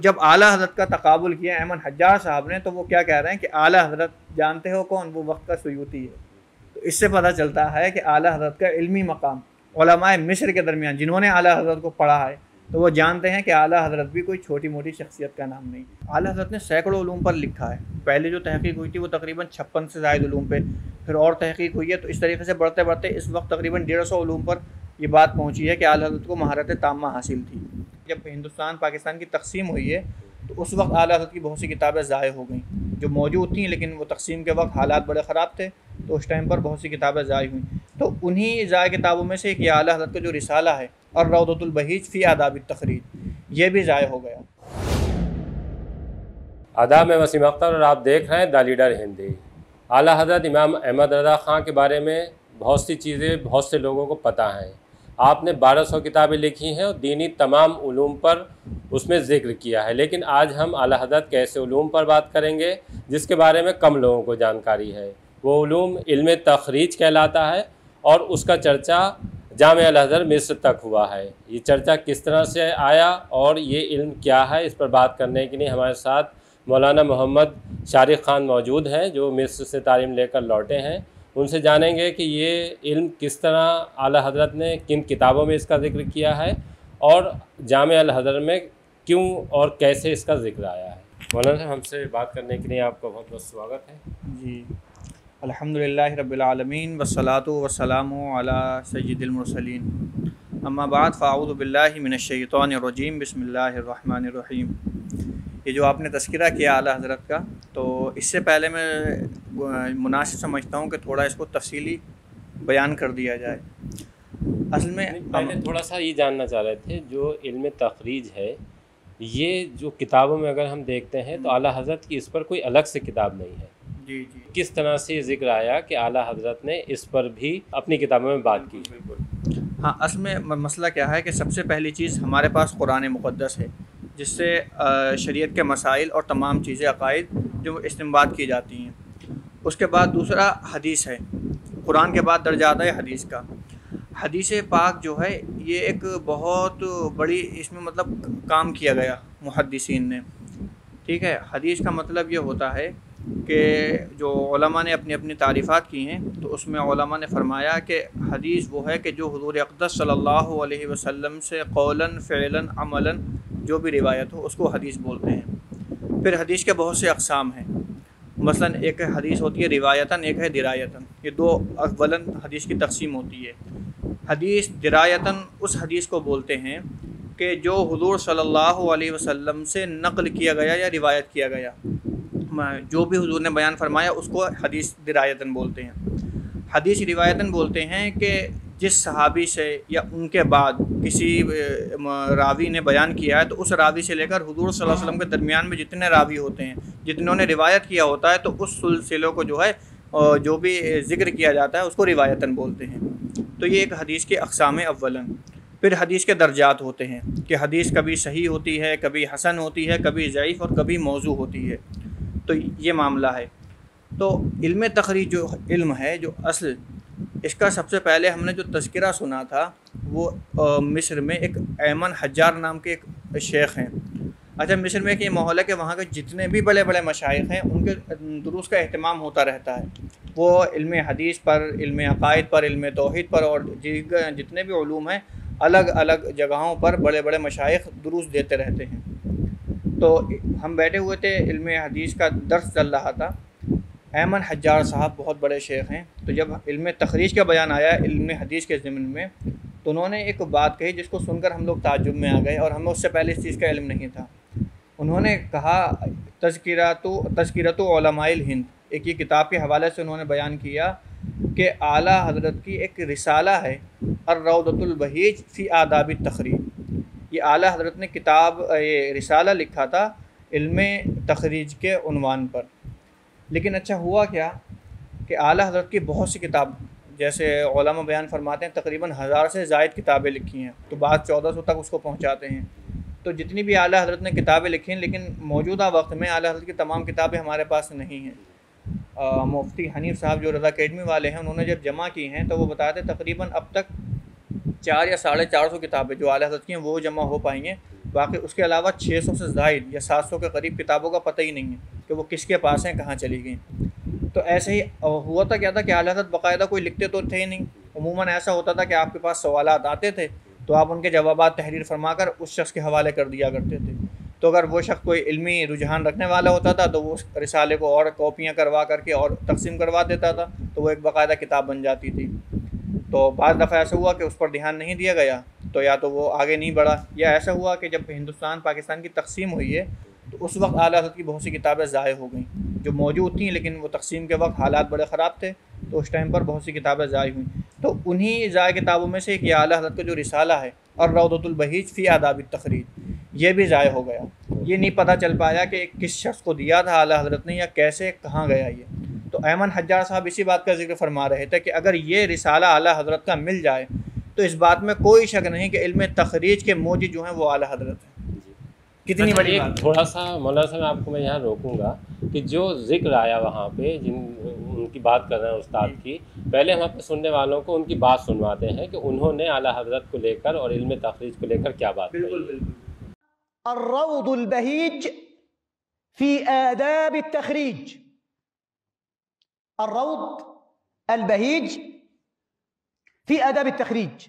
जब आला हज़रत का तक़ाबुल किया अहमद हज्जार साहब ने, तो वो क्या कह रहे हैं कि आला हज़रत जानते हो कौन? वो वक्त का सुयूती है। तो इससे पता चलता है कि आला हज़रत का इल्मी मकाम उलमाए मिस्र के दरमियान जिन्होंने आला हज़रत को पढ़ा है, तो वो जानते हैं कि आला हज़रत भी कोई छोटी मोटी शख्सियत का नाम नहीं। आला हज़रत ने सैकड़ों उलूम पर लिखा है। पहले जो तहक़ीक़ हुई थी वो तकरीबन 56 से ज़ायद उलूम पे, फिर और तहक़ीक़ हुई है। तो इस तरीके से बढ़ते बढ़ते इस वक्त तकरीबन 150 उलूम पर ये बात पहुँची है कि आला हज़रत को महारत ताम्मा हासिल थी। जब हिंदुस्तान पाकिस्तान की तक़सीम हुई है तो उस वक्त आला हज़रत की बहुत सी किताबें ज़ाय हो गई जो मौजूद थी, लेकिन वो तक़सीम के वक्त हालात बड़े ख़राब थे, तो उस टाइम पर बहुत सी किताबें ज़ाय हुई। तो उन्हीं ज़ाय किताबों में से एक आला हज़रत का जो रिसाला है और रौदतुल बहीज फ़ी आदाब तक़रीर, ये भी ज़ाय हो गया। आदाब में वसीम अख्तर और आप देख रहे हैं द लीडर हिंदी। आला हज़रत इमाम अहमद रज़ा ख़ान के बारे में बहुत सी चीज़ें बहुत से लोगों को पता हैं। आपने 1200 किताबें लिखी हैं और दीनी तमाम उलूम पर उसमें ज़िक्र किया है, लेकिन आज हम आला हज़रत के ऐसे उलूम पर बात करेंगे जिसके बारे में कम लोगों को जानकारी है। वो उलूम इल्म तख़रीज कहलाता है और उसका चर्चा जामे अल अज़हर मिस्र तक हुआ है। ये चर्चा किस तरह से आया और ये इल्म क्या है, इस पर बात करने के लिए हमारे साथ मौलाना मोहम्मद शारिक ख़ान मौजूद हैं जो मिस्र से तालीम लेकर लौटे हैं। उनसे जानेंगे कि ये इल्म किस तरह आला हज़रत ने किन किताबों में इसका ज़िक्र किया है और जामे अल अज़हर में क्यों और कैसे इसका ज़िक्र आया है। मौलाना साहब, हमसे बात करने के लिए आपका बहुत बहुत स्वागत है। जी, अल्हम्दुलिल्लाहि रब्बिल आलमीन वस्सलातु वस्सलामु अला सय्यिदिल मुरसलीन, अम्मा बाद फ़अऊज़ु बिल्लाहि मिनश शैतानिर रजीम, बिस्मिल्लाहिर रहमानिर रहीम। ये जो आपने तज़किरा किया आला हज़रत का, तो इससे पहले मैं मुनासिब समझता हूँ कि थोड़ा इसको तफ़सीली बयान कर दिया जाए। असल में पहले थोड़ा सा ये जानना चाह रहे थे, जो इल्म तख़रीज है ये जो किताबों में अगर हम देखते हैं तो आला हज़रत की इस पर कोई अलग से किताब नहीं है। जी जी, किस तरह से ज़िक्र आया कि आला हज़रत ने इस पर भी अपनी किताबों में बात की? बिल्कुल। हाँ, असल में मसला क्या है कि सबसे पहली चीज़ हमारे पास कुरान मुक़द्दस है जिससे शरीयत के मसाइल और तमाम चीज़ें अक़ाइद जो इस्तिंबात की जाती हैं। उसके बाद दूसरा हदीस है, कुरान के बाद दर्जा आता है हदीस का। हदीस पाक जो है ये एक बहुत बड़ी इसमें मतलब काम किया गया मुहद्दिसीन ने। ठीक है, हदीस का मतलब ये होता है कि जो उलमा ने अपनी अपनी तारीफ़ात की हैं, तो उसमें उलमा ने फ़रमाया कि हदीस वो है कि जो हुज़ूर अक़दस सल्लल्लाहु अलैहि वसल्लम से क़ौलन फ़िअलन अमलन जो भी रिवायत हो उसको हदीस बोलते हैं। फिर हदीस के बहुत से अक़साम हैं। मसलन एक हदीस होती है रिवायतन, एक है दिरायतन। ये दो अव्वलन हदीस की तक़सीम होती है। हदीस दिरायतन उस हदीस को बोलते हैं कि जो हुज़ूर सल्लल्लाहु अलैहि वसल्लम से नक़ल किया गया या रिवायत किया गया, जो भी हुज़ूर ने बयान फरमाया उसको हदीस दिरायतन बोलते हैं। हदीस रिवायतन बोलते हैं कि जिस सहाबी से या उनके बाद किसी रावी ने बयान किया है, तो उस रावी से लेकर हुज़ूर सल्लल्लाहु अलैहि वसल्लम के दरमियान में जितने रावी होते हैं, जिन्होंने रिवायत किया होता है, तो उस सिलसिले को जो है जो भी ज़िक्र किया जाता है उसको रिवायतन बोलते हैं। तो ये एक हदीस के अक़साम अव्वलन। फिर हदीस के दर्जात होते हैं कि हदीस कभी सही होती है, कभी हसन होती है, कभी ज़ईफ़ और कभी मौज़ू होती है। तो ये मामला है। तो इल्म तख़रीज जो इल्म है, जो असल इसका सबसे पहले हमने जो तज़किरा सुना था वो मिस्र में एक अहमद हज्जार नाम के एक शेख हैं। अच्छा, मिस्र में एक ये माहौल है कि वहाँ के जितने भी बड़े बड़े मशाइख हैं उनके दुरूस का अहतमाम होता रहता है। वो इल्म हदीस पर, इल्म अक़ाइद पर, इल्म तौहीद पर और जितने भी उलूम हैं अलग अलग जगहों पर बड़े बड़े मशाइख दुरूस देते रहते हैं। तो हम बैठे हुए थे, इल्म हदीस का दर्स चल रहा था। अहमद हज्जार साहब बहुत बड़े शेख हैं। तो जब इल्म तख़रीज का बयान आया इल्म हदीस के ज़िम्न में, तो उन्होंने एक बात कही जिसको सुनकर हम लोग ताज्जुब में आ गए और हमें उससे पहले इस चीज़ का इल्म नहीं था। उन्होंने कहा तज़किरतु उलमाइल हिंद, एक ये किताब के हवाले से उन्होंने बयान किया कि आला हज़रत की एक रिसाला है अर्रौदतुल बहीज फ़ी आदाब तक़रीर। ये आला हज़रत ने किताब ये रिसाला लिखा था इल्म तख़रीज के उन्वान पर। लेकिन अच्छा हुआ क्या कि आला हज़रत की बहुत सी किताब, जैसे उलमा बयान फरमाते हैं तकरीबन 1000 से ज़ायद किताबें लिखी हैं, तो बाद 1400 तक उसको पहुंचाते हैं। तो जितनी भी आला हज़रत ने किताबें लिखी हैं, लेकिन मौजूदा वक्त में आला हज़रत की तमाम किताबें हमारे पास नहीं हैं। मुफ्ती हनीफ़ साहब जो रज़ा अकेडमी वाले हैं, उन्होंने जब जमा की हैं तो वो बताते तकरीबन अब तक 4 या 450 किताबें जो आला हज़रत की हैं वो जमा हो पाई हैं। बाकी उसके अलावा 600 से ज़ायद या 700 के करीब किताबों का पता ही नहीं है कि वो किसके पास हैं, कहाँ चली गई। तो ऐसे ही हुआ था क्या था कि आला हज़रत बाकायदा कोई लिखते तो थे ही नहीं। अमूमन ऐसा होता था कि आपके पास सवालात आते थे तो आप उनके जवाबात तहरीर फरमाकर उस शख्स के हवाले कर दिया करते थे। तो अगर वो शख्स कोई इल्मी रुझान रखने वाला होता था तो वो उस रिसाले को और कॉपियाँ करवा करके और तकसीम करवा देता था, तो वो एक बाकायदा किताब बन जाती थी। तो बाद दफ़ा ऐसा हुआ कि उस पर ध्यान नहीं दिया गया, तो या तो वो आगे नहीं बढ़ा, या ऐसा हुआ कि जब हिंदुस्तान पाकिस्तान की तकसीम हुई है तो उस वक्त आला हज़रत की बहुत सी किताबें ज़ाय हो गई जो मौजूद थी, लेकिन वो तकसीम के वक्त हालात बड़े ख़राब थे तो उस टाइम पर बहुत सी किताबें ज़ाय हुई। तो उन्हीं ज़ाय किताबों में से एक ये आला हज़रत का जो रिसाला है और रौदतुल बहीज फ़ी आदाब तखरीज, ये भी ज़ाय हो गया। ये नहीं पता चल पाया कि किस शख्स को दिया था आला हज़रत ने या कैसे कहाँ गया ये। तो अयमन हज्जार साहब इसी बात का जिक्र फरमा रहे थे कि अगर ये रिसाला आला हज़रत का मिल जाए तो इस बात में कोई शक नहीं कि इल्म तखरीज के मोजी जो हैं वो आला हज़रत हैं। कितनी अच्छा, बड़ी एक बात है। थोड़ा सा मौलाना साहब आपको मैं यहाँ रोकूंगा कि जो जिक्र आया वहाँ पे जिन उनकी बात कर रहे हैं उस्ताद की, पहले हम अपने सुनने वालों को उनकी बात सुनवाते हैं कि उन्होंने आला हज़रत को लेकर और इल्म तखरीज को लेकर क्या बात बिल्कुल कही। बिल्कुल। अर्रौदुल बहीज फी आदाब तखरीज, अर्रौद अलबहीज फी आदाब तखरीज।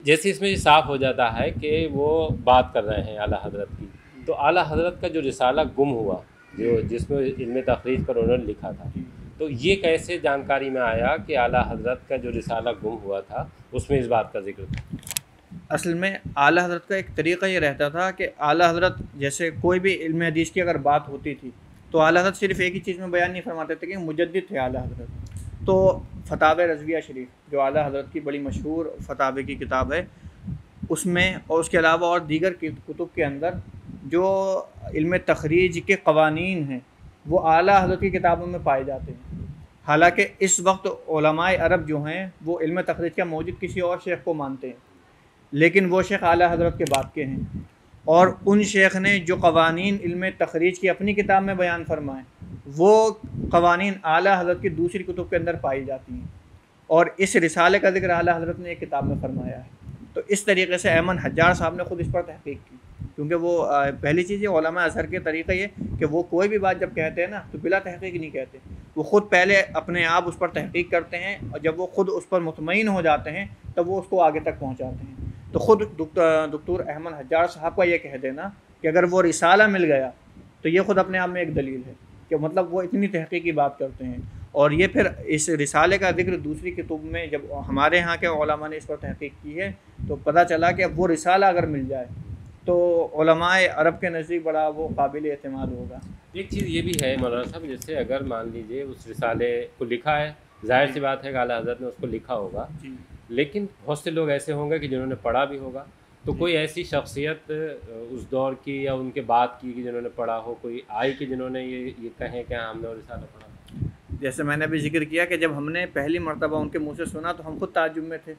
जैसे इसमें ये साफ हो जाता है कि वो बात कर रहे हैं आला हज़रत की, तो आला हज़रत का जो रिसाला गुम हुआ जो जिसमें इल्म तखरीज पर उन्होंने लिखा था, तो ये कैसे जानकारी में आया कि आला हज़रत का जो रिसाला गुम हुआ था उसमें इस बात का जिक्र था? असल में आला हज़रत का एक तरीक़ा ये रहता था कि आला हज़रत जैसे कोई भी इल्म हदीस की अगर बात होती थी तो आला हज़रत सिर्फ़ एक ही चीज़ में बयान नहीं फरमाते थे कि मुजद्दिद थे आला हज़रत। तो फतावे रज़विया शरीफ जो आला हज़रत की बड़ी मशहूर फतावे की किताब है, उसमें और उसके अलावा और दीगर कुतुब के अंदर जो इल्म तखरीज के क़वानीन हैं वो आला हज़रत की किताबों में पाए जाते हैं। हालांकि इस वक्त उलमाए अरब जो हैं वो इल्म तखरीज का मौजूद किसी और शेख को मानते हैं, लेकिन वो शेख आला हज़रत के बाद के हैं, और उन शेख ने जो क़वानीन इल्म तखरीज की अपनी किताब में बयान फरमाए वो क़वानीन आला हज़रत की दूसरी कुतुब के अंदर पाई जाती हैं, और इस रिसाले का जिक्र आला हज़रत ने एक किताब में फरमाया है। तो इस तरीके से अयमन हज्जार साहब ने ख़ुद इस पर तहक़ीक़ की, क्योंकि वो पहली चीज़ ये उलमा अज़हर के तरीक़ा ये कि वो कोई भी बात जब कहते हैं ना तो बिला तहक़ीक़ नहीं कहते, वो ख़ुद पहले अपने आप उस पर तहक़ीक़ करते हैं और जब वो ख़ुद उस पर मुतमईन हो जाते हैं तब वो उसको आगे तक पहुँचाते हैं। तो ख़ुद डॉक्टर अहमद हज्जार साहब का ये कह देना कि अगर वो रिसाला मिल गया तो ये ख़ुद अपने आप में एक दलील है कि मतलब वो इतनी तहक़ीक़ की बात करते हैं। और ये फिर इस रिसाले का जिक्र दूसरी किताब में जब हमारे यहाँ के उलमा ने इस पर तहक़ीक़ की है तो पता चला कि वो रिसाला अगर मिल जाए तो उलमाए अरब के नज़दीक बड़ा वो काबिल एतमाद होगा। एक चीज़ ये भी है मौलाना साहब, जैसे अगर मान लीजिए उस रिसाले को लिखा है, जाहिर सी बात है कि आला हज़रत ने उसको लिखा होगा, लेकिन बहुत से लोग ऐसे होंगे कि जिन्होंने पढ़ा भी होगा, तो कोई ऐसी शख्सियत उस दौर की या उनके बाद की कि जिन्होंने पढ़ा हो, कोई आई कि जिन्होंने ये कहें कि हमने वो रिसाला पढ़ा? जैसे मैंने अभी जिक्र किया कि जब हमने पहली मरतबा उनके मुँह से सुना तो हम खुद ताज्जुब में थे,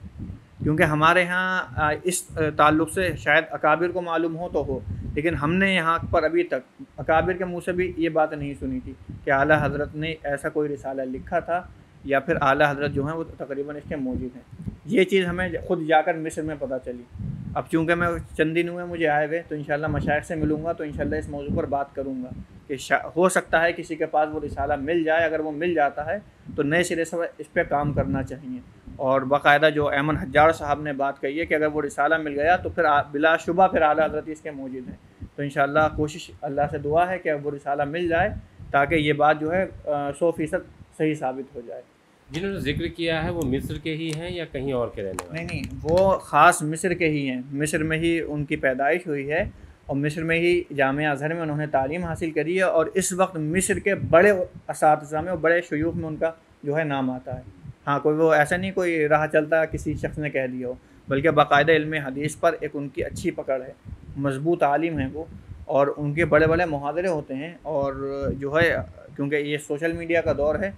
क्योंकि हमारे यहाँ इस ताल्लुक़ से शायद अकाबिर को मालूम हो तो हो, लेकिन हमने यहाँ पर अभी तक अकाबिर के मुँह से भी ये बात नहीं सुनी थी कि आला हज़रत ने ऐसा कोई रिसाला लिखा था या फिर आला हज़रत जो हैं वो तकरीबन इसके मौजूद हैं। ये चीज़ हमें ख़ुद जाकर मिस्र में पता चली। अब चूँकि मैं चंद दिन हुए मुझे आए हुए, तो इंशाल्लाह मशाइख से मिलूँगा तो इंशाल्लाह इस मौजू पर बात करूँगा कि हो सकता है किसी के पास वो रिसाला मिल जाए। अगर वो मिल जाता है तो नए सिरे से इस पर काम करना चाहिए, और बाकायदा जो अयमन हज्जार साहब ने बात कही है कि अगर वो रिसाला मिल गया तो फिर बिलाशुबा फिर आला हज़रत इसके मौजूद हैं। तो इंशाल्लाह कोशिश अल्लाह से दुआ है कि वो रिसाला मिल जाए ताकि ये बात जो है 100% सही साबित हो जाए। जिन्होंने जिक्र किया है वो मिस्र के ही हैं या कहीं और के रहने वाले? नहीं, वो ख़ास मिस्र के ही हैं। मिस्र में ही उनकी पैदाइश हुई है और मिस्र में ही जामिया अज़हर में उन्होंने तालीम हासिल करी है, और इस वक्त मिस्र के बड़े असातिज़ा में और बड़े शयूख में उनका जो है नाम आता है। हाँ, कोई वो ऐसा नहीं कोई राह चलता किसी शख्स ने कह दिया हो, बल्कि बाकायदा इल्म हदीस पर एक उनकी अच्छी पकड़ है, मजबूत आलिम है वो, और उनके बड़े बड़े मुहादरे होते हैं। और जो है क्योंकि ये सोशल मीडिया का दौर है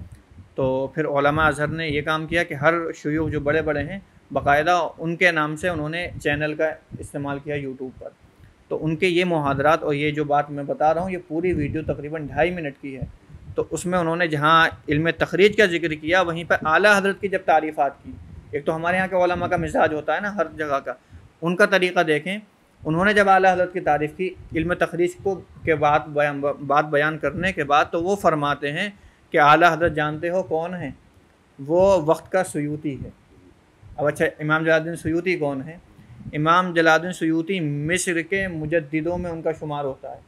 तो फिर उलमा अज़हर ने ये काम किया कि हर शयूख जो बड़े बड़े हैं बाकायदा उनके नाम से उन्होंने चैनल का इस्तेमाल किया यूट्यूब पर। तो उनके ये मुहादरात और ये जो बात मैं बता रहा हूँ ये पूरी वीडियो तकरीबन 2.5 मिनट की है। तो उसमें उन्होंने जहाँ इल्म तखरीज का जिक्र किया वहीं पर आला हज़रत की जब तारीफ़ात की, एक तो हमारे यहाँ के उलमा का मिजाज होता है ना हर जगह का, उनका तरीक़ा देखें। उन्होंने जब आला हज़रत की तारीफ़ की इल्म तखरीज को के बात बयान करने के बाद, तो वो फरमाते हैं कि आला हज़रत जानते हो कौन है? वो वक्त का सुयूती है। अब अच्छा, इमाम जलालुद्दीन सुयूती कौन है? इमाम जलालुद्दीन सुयूती मिस्र के मुजद्दिदों में उनका शुमार होता है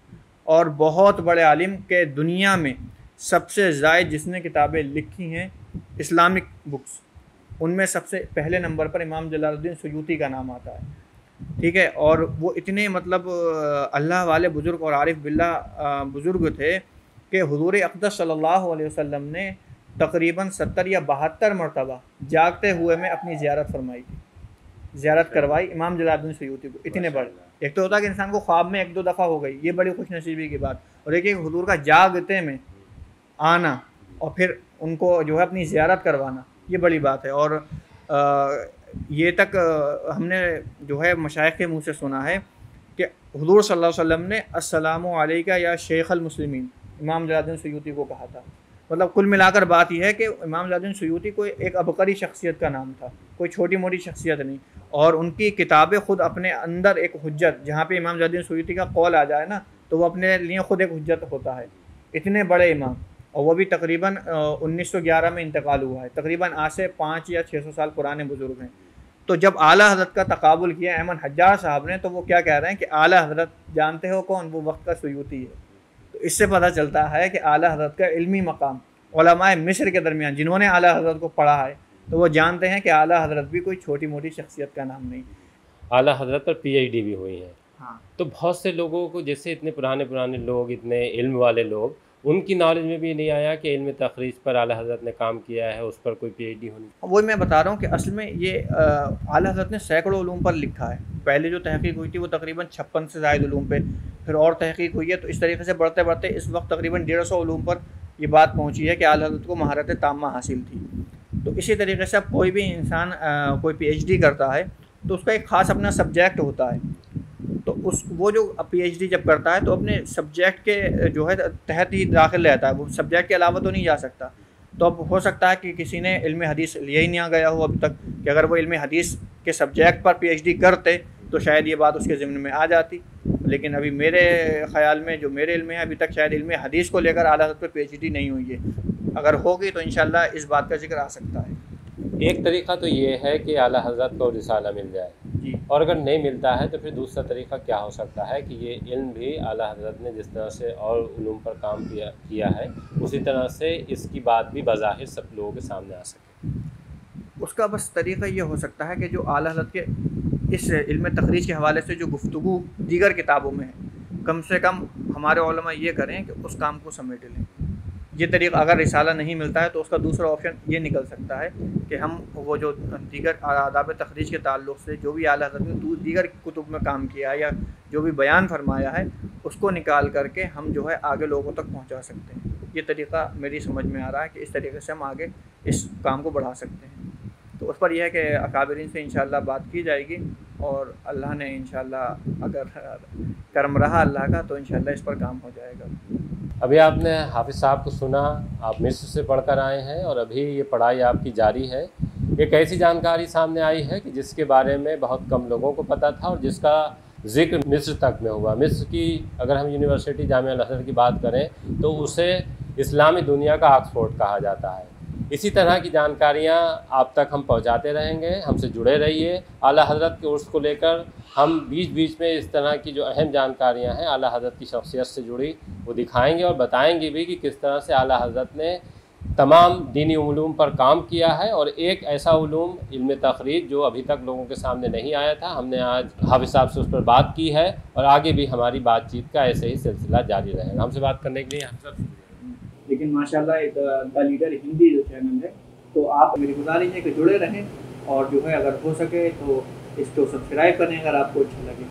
और बहुत बड़े आलिम के दुनिया में सबसे ज़ायद जिसने किताबें लिखी हैं इस्लामिक बुक्स, उनमें सबसे पहले नंबर पर इमाम जलालुद्दीन सुयूती का नाम आता है। ठीक है, और वो इतने मतलब अल्लाह वाले बुज़ुर्ग और आरिफ बिल्लाह बुज़ुर्ग थे कि हुज़ूर अक़दस सल्लल्लाहु अलैहि वसल्लम ने तकरीबन 70 या 72 मरतबा जागते हुए में अपनी ज़ियारत फरमाई थी, ज़ियारत करवाई इमाम जलालुद्दीन सुयूती को। इतने बड़े, एक तो होता है कि इंसान को ख्वाब में 1-2 दफ़ा हो गई, ये बड़ी खुशनसीबी की बात, और एक हुज़ूर का जागते में आना और फिर उनको जो है अपनी ज़ियारत करवाना, ये बड़ी बात है। और ये तक हमने जो है मशाइख़ के मुँह से सुना है कि हुज़ूर सल्लल्लाहु अलैहि वसल्लम ने अस्सलामु अलैका या शेख़ल मुस्लिमीन इमाम जलालुद्दीन सुयूती को कहा था। मतलब कुल मिलाकर बात यह है कि इमाम जलालुद्दीन सुयूती कोई एक अबकरी शख्सियत का नाम था, कोई छोटी मोटी शख्सियत नहीं। और उनकी किताबें ख़ुद अपने अंदर एक हुज्जत, जहाँ पे इमाम जलालुद्दीन सुयूती का कौल आ जाए ना तो वो अपने लिए ख़ुद एक हुज्जत होता है। इतने बड़े इमाम, और वो भी तकरीबन 1911 में इंतकाल हुआ है, तकरीबन आज से 500 या 600 साल पुराने बुज़ुर्ग हैं। तो जब आला हज़रत का तकाबुल किया अहमद हज्जाज साहब ने, तो वो क्या कह रहे हैं कि आला हज़रत जानते हो कौन? वो वक्त का सुयूती है। तो इससे पता चलता है कि आला हज़रत का इल्मी मकाम उलमाए मिस्र के दरमियान जिन्होंने आला हज़रत को पढ़ा है, तो वो जानते हैं कि आला हज़रत भी कोई छोटी मोटी शख्सियत का नाम नहीं। आला हज़रत पर PhD भी हुई है। हाँ, तो बहुत से लोगों को, जैसे इतने पुराने लोग, इतने इल्म वाले लोग, उनकी नॉलेज में भी नहीं आया कि इल्म तखरीज पर आला हज़रत ने काम किया है, उस पर कोई PhD होनी। वही मैं बता रहा हूँ कि असल में ये आला हज़रत ने सैकड़ों उलूम पर लिखा है। पहले जो तहक़ीक़ हुई थी वो तकरीबन 56 से ज़ायद उलूम पे, फिर और तहक़ीक़ हुई है। तो इस तरीके से बढ़ते बढ़ते इस वक्त तकरीबन 150 उलूम पर ये बात पहुँची है कि आला हज़रत को महारत ताम्मा हासिल थी। तो इसी तरीके से अब कोई भी इंसान कोई PhD करता है तो उसका एक ख़ास अपना सब्जेक्ट होता है। तो वो जो PhD जब करता है तो अपने सब्जेक्ट के जो है तहत ही दाखिल रहता है, वो सब्जेक्ट के अलावा तो नहीं जा सकता। तो अब हो सकता है कि किसी ने इल्म हदीस लिया ही नहीं गया हो अभी तक, कि अगर वो इल्म हदीस के सब्जेक्ट पर PhD करते तो शायद ये बात उसके ज़िम्मे में आ जाती। लेकिन अभी मेरे ख़्याल में जो मेरे इल्म है अभी तक शायद इल्म हदीस को लेकर आला हज़रत पर PhD नहीं हुई है। अगर होगी तो इंशाअल्लाह इस बात का जिक्र आ सकता है। एक तरीक़ा तो ये है कि आला हज़रत को रिसाला मिल जाए जी, और अगर नहीं मिलता है तो फिर दूसरा तरीक़ा क्या हो सकता है कि ये इल्म भी आला हज़रत ने जिस तरह से और उलूम पर काम किया है उसी तरह से इसकी बात भी बज़ाहिर सब लोगों के सामने आ सके। उसका बस तरीक़ा ये हो सकता है कि जो आला हज़रत के इस इल्म तखरीज के हवाले से जो गुफ्तगू दीगर किताबों में है, कम से कम हमारे उलमा ये करें कि उस काम को समेट लें। ये तरीक़ा अगर रिसाला नहीं मिलता है तो उसका दूसरा ऑप्शन ये निकल सकता है कि हम वो जो दीगर आदाब तखरीज के ताल्लुक़ से जो भी आला हज़रत ने दीगर कुतुब में काम किया है या जो भी बयान फरमाया है उसको निकाल करके हम जो है आगे लोगों तक पहुंचा सकते हैं। ये तरीक़ा मेरी समझ में आ रहा है कि इस तरीके से हम आगे इस काम को बढ़ा सकते हैं। तो उस पर यह है कि अकाबिरीन से इंशाअल्लाह बात की जाएगी और अल्लाह ने इंशाअल्लाह अगर करम रहा अल्लाह का तो इंशाअल्लाह इस पर काम हो जाएगा। अभी आपने हाफिज़ साहब को सुना, आप मिस्र से पढ़कर आए हैं और अभी ये पढ़ाई आपकी जारी है। एक ऐसी जानकारी सामने आई है कि जिसके बारे में बहुत कम लोगों को पता था और जिसका ज़िक्र मिस्र तक में हुआ। मिस्र की अगर हम यूनिवर्सिटी जामिया अल-अज़हर की बात करें तो उसे इस्लामी दुनिया का ऑक्सफोर्ड कहा जाता है। इसी तरह की जानकारियाँ आप तक हम पहुँचाते रहेंगे, हमसे जुड़े रहिए। आला हज़रत के उर्स को लेकर हम बीच बीच में इस तरह की जो अहम जानकारियाँ हैं आला हज़रत की शख्सियत से जुड़ी वो दिखाएंगे और बताएंगे भी कि किस तरह से आला हज़रत ने तमाम दीनी उलूम पर काम किया है। और एक ऐसा उलूम इल्म तखरीज जो अभी तक लोगों के सामने नहीं आया था, हमने आज हाफिज़ साहब से उस पर बात की है और आगे भी हमारी बातचीत का ऐसे ही सिलसिला जारी रहेगा। हमसे बात करने के लिए हाफिज़ साहब। लेकिन माशाल्लाह एक द लीडर हिंदी जो चैनल है, तो आप मेरी गुजारिश है कि जुड़े रहें और जो है अगर हो सके तो इसको सब्सक्राइब करें अगर आपको अच्छा लगे।